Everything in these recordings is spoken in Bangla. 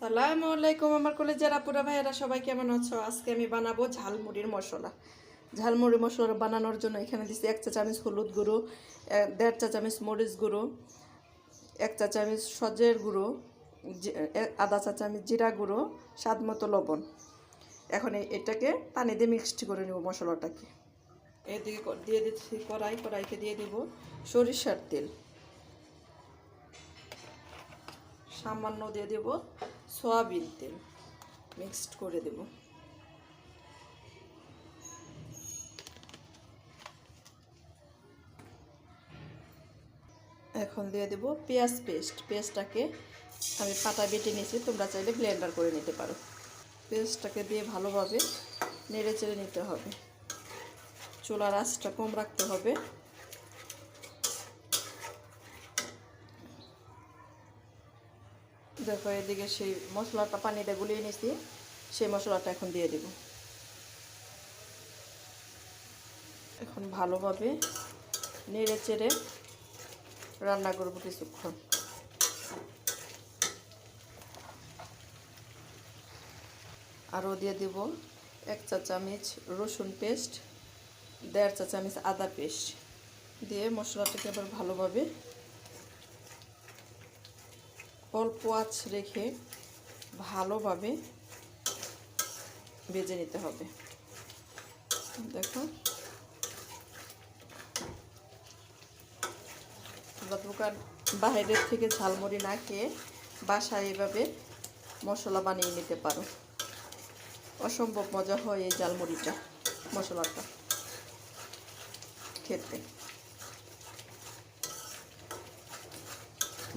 সালামু আলাইকুম আমার কলেজের আপুরা ভাইয়েরা, সবাই কেমন আছো? আজকে আমি বানাবো ঝালমুড়ির মশলা। ঝালমুড়ি মশলা বানানোর জন্য এখানে দিচ্ছি 1 চা চামচ হলুদ গুঁড়ো, 1.5 চা চামচ মরিচ গুঁড়ো, 1 চা চামচ সজের গুঁড়ো, আধা চা চামচ জিরা গুঁড়ো, স্বাদ মতো লবণ। এখন এটাকে পানি দিয়ে মিক্সড করে নেব মশলাটাকে। এদিকে দিয়ে দিচ্ছি কড়াইতে দিয়ে দেব সরিষার তেল, সামান্য দিয়ে দেব সয়াবিন তেল, মিক্সড করে দেব। এখন দিয়ে দেব পেঁয়াজ পেস্ট। পেঁয়াজটাকে আমি পাতা বেটে নিয়েছি, তোমরা চাইলে ব্লেন্ডার করে নিতে পারো। পেস্টটাকে দিয়ে ভালোভাবে নেড়ে চেড়ে নিতে হবে। চুলার আঁচটা কম রাখতে হবে। দেখো এদিকে সেই মশলাটা পানিতে গুলিয়ে নিয়েছি, সেই মশলাটা এখন দিয়ে দেব। এখন ভালোভাবে নেড়ে চেড়ে রান্না করব কিছুক্ষণ। আরও দিয়ে দেব 1 চা চামচ রসুন পেস্ট, 1.5 চা চামচ আদা পেস্ট দিয়ে মশলাটাকে আবার ভালোভাবে অল্প আঁচ রেখে ভালোভাবে ভেজে নিতে হবে। দেখো তোমরা দোকান বাইরের থেকে ঝালমুড়ি না খেয়ে বাসায় এভাবে মশলা বানিয়ে নিতে পারো। অসম্ভব মজা হয় এই ঝালমুড়িটা, মশলাটা খেতে।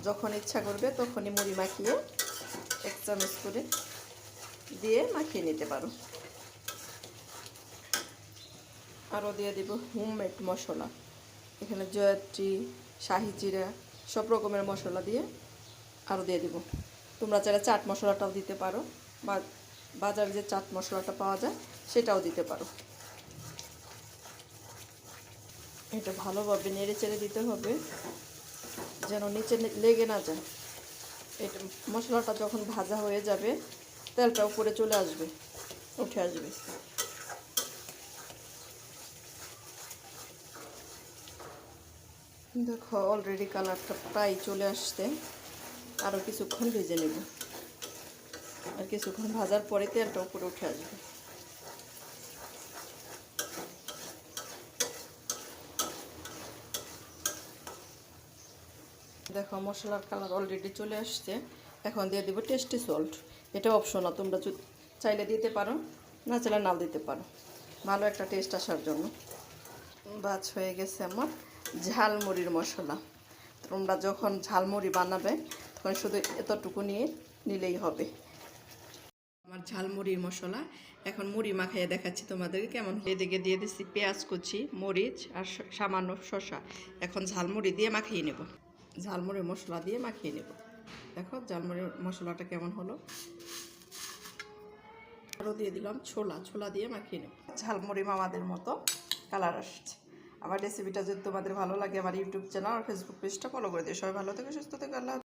যখন ইচ্ছা করবে তখনই মুড়ি মাখিয়ে 1 চামচ করে দিয়ে মাখিয়ে নিতে পারো। আরও দিয়ে দেব হোমমেড মশলা। এখানে জয়ত্রী, শাহি জিরা, সব রকমের মশলা দিয়ে আরও দিয়ে দেব। তোমরা চাইলে চাট মশলাটাও দিতে পারো, বা বাজারে যে চাট মশলাটা পাওয়া যায় সেটাও দিতে পারো। এটা ভালোভাবে নেড়ে চেড়ে দিতে হবে যেন নিচে লেগে না যায়। এটা মশলাটা যখন ভাজা হয়ে যাবে তেলটা উপরে চলে আসবে, উঠে আসবে। দেখো অলরেডি কালারটা প্রায় চলে আসছে। আরও কিছুক্ষণ ভেজে নেব। আর কিছুক্ষণ ভাজার পরে তেলটা উপরে উঠে আসবে। দেখো মশলার কালার অলরেডি চলে আসছে। এখন দিয়ে দেবো টেস্টি সল্ট। এটা অপশনাল, তোমরা চাইলে দিতে পারো, না চাইলে নাও দিতে পারো, ভালো একটা টেস্ট আসার জন্য। বাজ হয়ে গেছে আমার ঝালমুড়ির মশলা। তোমরা যখন ঝালমুড়ি বানাবে তখন শুধু এতটুকু নিলেই হবে। আমার ঝালমুড়ির মশলা এখন মুড়ি মাখাইয়ে দেখাচ্ছি তোমাদেরকে কেমন। এদিকে দিয়ে দিচ্ছি পেঁয়াজ কুচি, মরিচ আর সামান্য শসা। এখন ঝালমুড়ি দিয়ে মাখিয়ে নেব, ঝালমুড়ির মশলা দিয়ে মাখিয়ে নেব। দেখো ঝালমুড়ির মশলাটা কেমন হলো। আরও দিয়ে দিলাম ছোলা দিয়ে মাখিয়ে নেব। ঝালমুড়ি মামাদের মতো কালার আসছে। আমার রেসিপিটা যদি তোমাদের ভালো লাগে আমার ইউটিউব চ্যানেল আর ফেসবুক পেজটা ফলো করে দিও। সবাই ভালো থেকে সুস্থ থেকে আল্লাহ।